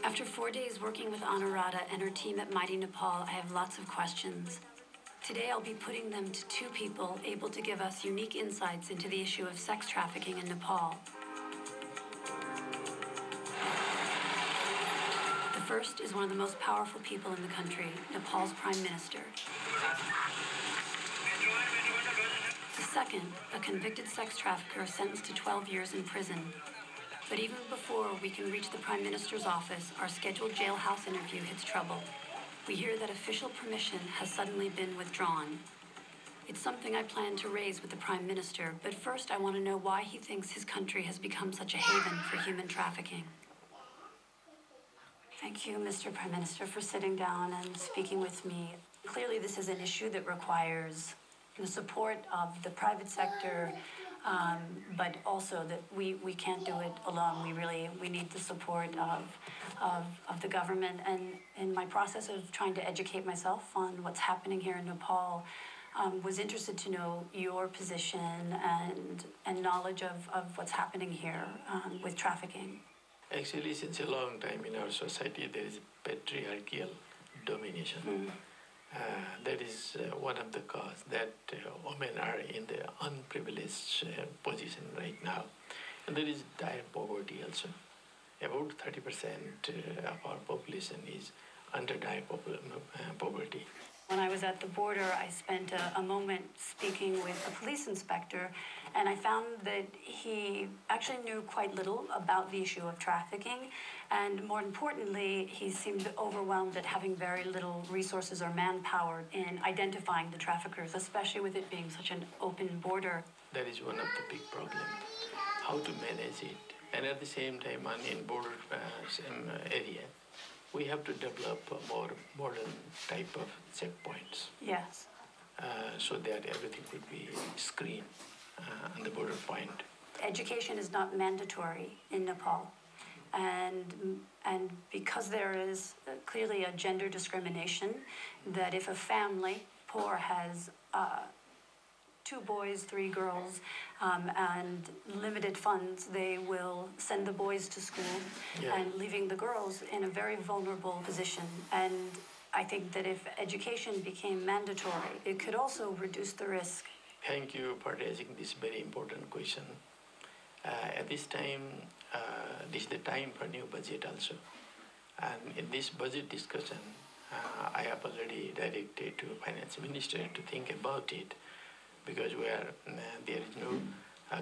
After 4 days working with Anuradha and her team at Mighty Nepal, I have lots of questions. Today I'll be putting them to two people able to give us unique insights into the issue of sex trafficking in Nepal. The first is one of the most powerful people in the country, Nepal's Prime Minister. The second, a convicted sex trafficker sentenced to 12 years in prison. But even before we can reach the Prime Minister's office, our scheduled jailhouse interview hits trouble. We hear that official permission has suddenly been withdrawn. It's something I plan to raise with the Prime Minister, but first I want to know why he thinks his country has become such a haven for human trafficking. Thank you, Mr. Prime Minister, for sitting down and speaking with me. Clearly, this is an issue that requires the support of the private sector, but also that we can't do it alone. We need the support of the government. And in my process of trying to educate myself on what's happening here in Nepal, was interested to know your position and knowledge of what's happening here with trafficking. Actually, since a long time in our society, there is patriarchal domination. That is one of the causes that women are in the unprivileged position right now. And there is dire poverty also. About 30% of our population is under dire poverty. When I was at the border, I spent a moment speaking with a police inspector, and I found that he actually knew quite little about the issue of trafficking, and more importantly, he seemed overwhelmed at having very little resources or manpower in identifying the traffickers, especially with it being such an open border. That is one of the big problems, how to manage it. And at the same time, in border area, we have to develop a more modern type of checkpoints. Yes. So that everything could be screened on the border point. Education is not mandatory in Nepal. And because there is clearly a gender discrimination, that if a family, poor, has 2 boys, 3 girls, and limited funds, they will send the boys to school and leaving the girls in a very vulnerable position. And I think that if education became mandatory, it could also reduce the risk. Thank you for raising this very important question. At this time, this is the time for new budget also. And in this budget discussion, I have already directed to Finance Minister to think about it, because there is no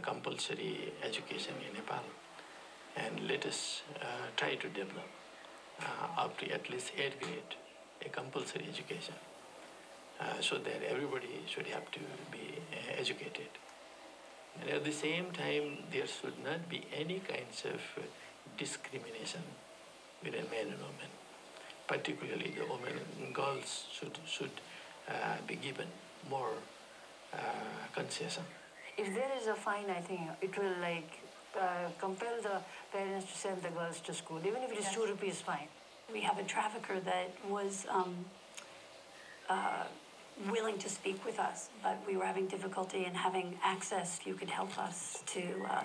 compulsory education in Nepal. And let us try to develop up to at least 8th grade a compulsory education so that everybody should have to be educated. And at the same time, there should not be any kinds of discrimination between men and women. Particularly the women and girls should be given more concession. If there is a fine, I think it will compel the parents to send the girls to school, even if it is 2 rupees fine. We have a trafficker that was willing to speak with us, but we were having difficulty in having access. If you could help us to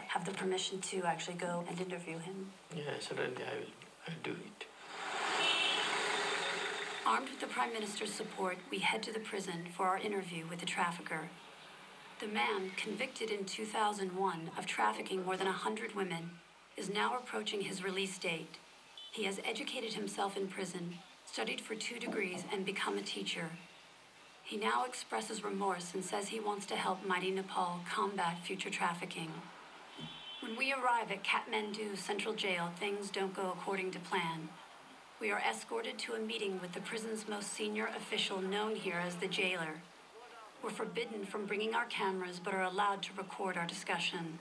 have the permission to actually go and interview him. Yeah, certainly I'll do it. Armed with the Prime Minister's support, we head to the prison for our interview with the trafficker. The man, convicted in 2001 of trafficking more than 100 women, is now approaching his release date. He has educated himself in prison, studied for 2 degrees, and become a teacher. He now expresses remorse and says he wants to help Mighty Nepal combat future trafficking. When we arrive at Kathmandu Central Jail, things don't go according to plan. We are escorted to a meeting with the prison's most senior official, known here as the jailer. We're forbidden from bringing our cameras, but are allowed to record our discussion.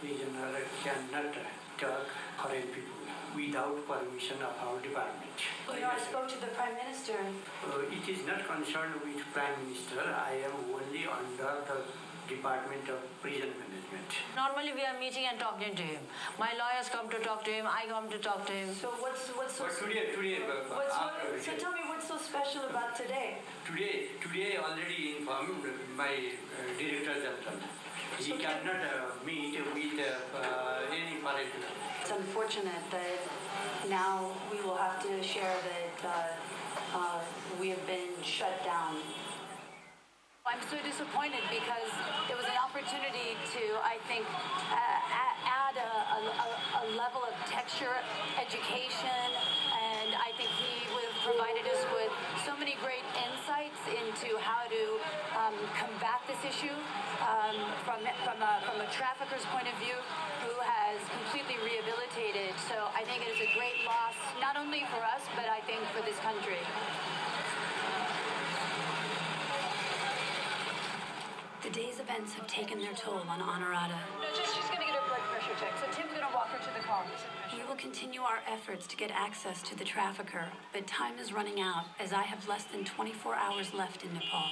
Prisoner cannot talk foreign people without permission of our department. I spoke to the Prime Minister. It is not concerned with Prime Minister. I am only under the Department of Prison Management. Normally we are meeting and talking to him. My lawyers come to talk to him, I come to talk to him. So what's so... But today, so tell me what's so special about today? Today already informed my Director General. He cannot meet with any foreigner. It's unfortunate that now we will have to share that we have been shut down. I'm so disappointed because it was an opportunity to, I think, add a level of texture, education, and I think he would have provided us with so many great insights into how to combat this issue from a trafficker's point of view, who has completely rehabilitated. So I think it is a great loss, not only for us, but I think for this country. The day's events have taken their toll on Honorata. No, she's going to get her blood pressure checked, so Tim's going to walk her to the car. We will continue our efforts to get access to the trafficker, but time is running out as I have less than 24 hours left in Nepal.